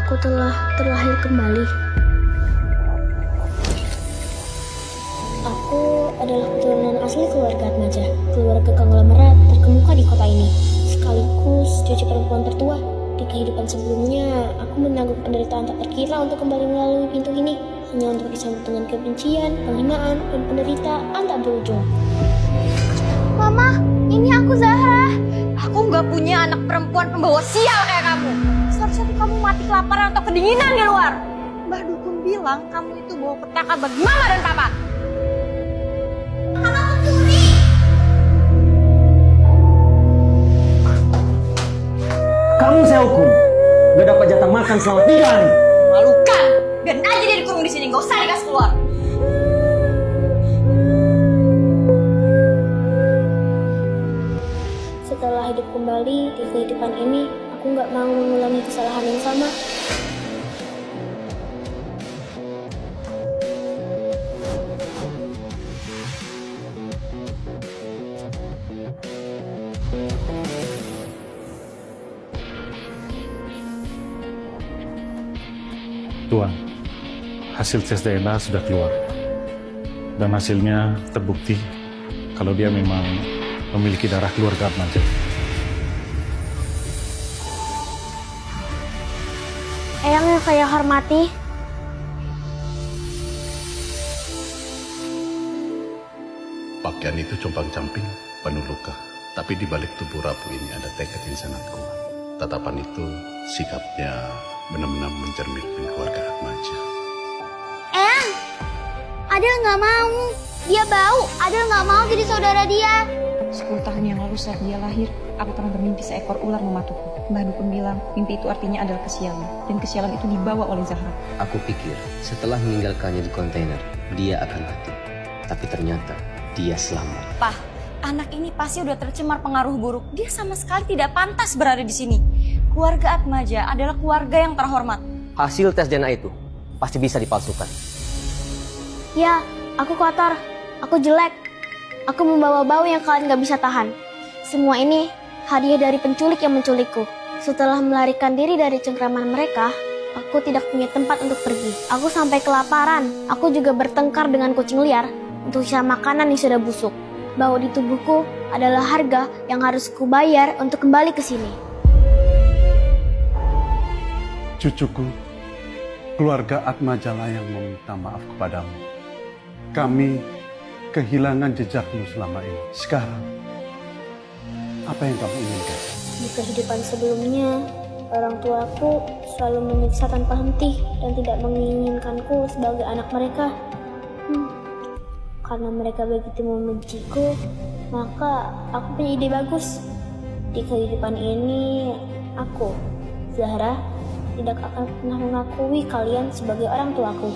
aku telah terlahir kembali. Aku adalah keturunan asli keluarga Atmaja, keluarga konglomerat terkemuka di kota ini, sekaligus cucu perempuan tertua. Di kehidupan sebelumnya, aku menanggung penderitaan tak terkira untuk kembali melalui pintu ini, hanya untuk disambut dengan kebencian, penghinaan, dan penderitaan tak berujung. Mama, ini aku Zahra. Aku nggak punya anak perempuan pembawa sial kayak kamu. Seharusnya tuh kamu mati kelaparan atau kedinginan di luar. Mbah Dukun bilang kamu itu bawa petaka bagi mama dan papa. Anak pencuri! Kamu saya hukum. Gak dapat jatah makan selama 3 hari. Malukan. Biarin aja dia dikurung di sini, nggak usah dikasih keluar. Setelah hidup kembali di kehidupan ini, aku nggak mau mengulangi kesalahan yang sama. Tuan, hasil tes DNA sudah keluar. Dan hasilnya terbukti kalau dia memang memiliki darah keluarga Atmaja. Eyang yang saya hormati, Pakaian itu compang-camping, penuh luka. Tapi di balik tubuh rapuh ini ada tekad yang sangat kuat. Tatapan itu, sikapnya benar-benar mencerminkan keluarga Atmaja. Eyang, Adel nggak mau. Dia bau. Adel nggak mau jadi saudara dia. 10 tahun yang lalu saat dia lahir, aku pernah bermimpi seekor ular mematukku. Mbah Dukun bilang, mimpi itu artinya adalah kesialan. Dan kesialan itu dibawa oleh Zahra. Aku pikir setelah meninggalkannya di kontainer, dia akan mati. Tapi ternyata dia selamat. Pah, anak ini pasti udah tercemar pengaruh buruk. Dia sama sekali tidak pantas berada di sini. Keluarga Atmaja adalah keluarga yang terhormat. Hasil tes DNA itu pasti bisa dipalsukan. Ya, aku kotor. Aku jelek. Aku membawa bau yang kalian gak bisa tahan. Semua ini hadiah dari penculik yang menculikku. Setelah melarikan diri dari cengkraman mereka, aku tidak punya tempat untuk pergi. Aku sampai kelaparan. Aku juga bertengkar dengan kucing liar untuk sisa makanan yang sudah busuk. Bau di tubuhku adalah harga yang harus kubayar untuk kembali ke sini. Cucuku, keluarga Atmajalah yang meminta maaf kepadamu. Kami kehilangan jejakmu selama ini. Sekarang, apa yang kamu inginkan? Di kehidupan sebelumnya, orang tuaku selalu menyiksa tanpa henti dan tidak menginginkanku sebagai anak mereka. Karena mereka begitu membenciku, maka aku punya ide bagus. Di kehidupan ini, aku, Zahra, tidak akan pernah mengakui kalian sebagai orang tuaku.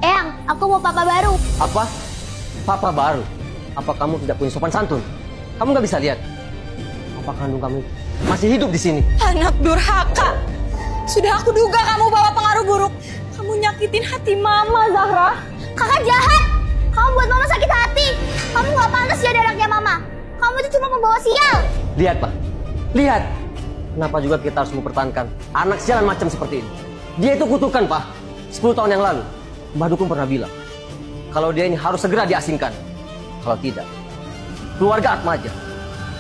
Eyang, aku mau papa baru. Apa? Papa baru? Apa kamu tidak punya sopan santun? Kamu nggak bisa lihat? Apa kandung kamu masih hidup di sini? Anak durhaka. Sudah aku duga kamu bawa pengaruh buruk. Kamu nyakitin hati mama, Zahra. Kakak jahat! Kamu buat mama sakit hati. Kamu gak pantas jadi anaknya mama. Kamu itu cuma membawa sial. Lihat, Pak. Lihat. Kenapa juga kita harus mempertahankan anak sialan macam seperti ini? Dia itu kutukan, Pak. 10 tahun yang lalu, Mbah Dukun pernah bilang, kalau dia ini harus segera diasingkan. Kalau tidak, keluarga Atmaja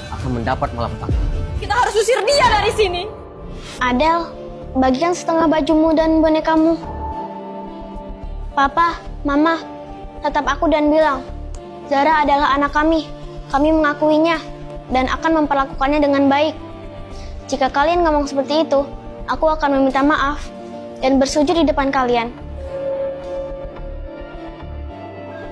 akan mendapat malapetaka. Kita harus usir dia dari sini. Adel, bagikan setengah bajumu dan bonekamu. Papa, Mama, tetap aku dan bilang, Zahra adalah anak kami. Kami mengakuinya dan akan memperlakukannya dengan baik. Jika kalian ngomong seperti itu, aku akan meminta maaf dan bersujud di depan kalian.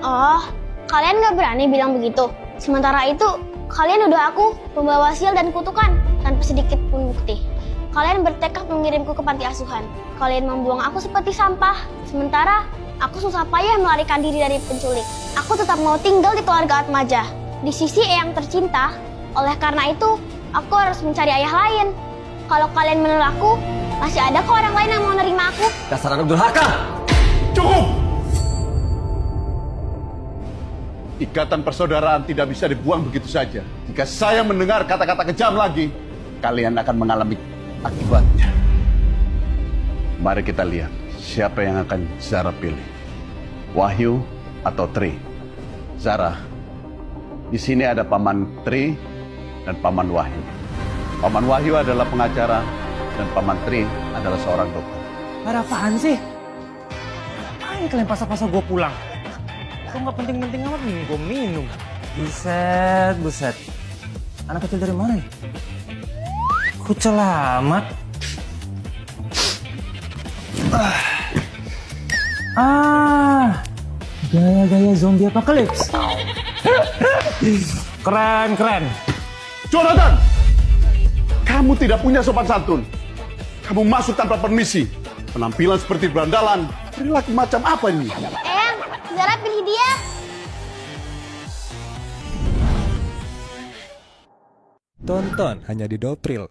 Oh, kalian gak berani bilang begitu. Sementara itu, kalian nuduh aku pembawa sial dan kutukan tanpa sedikit pun bukti. Kalian bertekad mengirimku ke panti asuhan. Kalian membuang aku seperti sampah. Sementara, aku susah payah melarikan diri dari penculik. Aku tetap mau tinggal di keluarga Atmaja, di sisi Eyang tercinta. Oleh karena itu, aku harus mencari ayah lain. Kalau kalian menolak aku, masih ada kok orang lain yang mau nerima aku. Dasar anak durhaka! Cukup! Ikatan persaudaraan tidak bisa dibuang begitu saja. Jika saya mendengar kata-kata kejam lagi, kalian akan mengalami akibatnya. Mari kita lihat siapa yang akan Zara pilih. Wahyu atau Tri? Zara, di sini ada Paman Tri dan Paman Wahyu. Paman Wahyu adalah pengacara dan Paman Tri adalah seorang dokter. Ada apaan sih? Ngapain kalian pasang-pasang gue pulang? Kok nggak penting-penting amat nih gue minum. Buset, buset. Anak kecil dari mana nih? Kucel amat. Gaya-gaya zombie apocalypse. Keren, keren. Jonathan! Kamu tidak punya sopan santun. Kamu masuk tanpa permisi. Penampilan seperti berandalan. Perilaku macam apa ini? Eyang, Zara pilih dia. Tonton hanya di Dopril.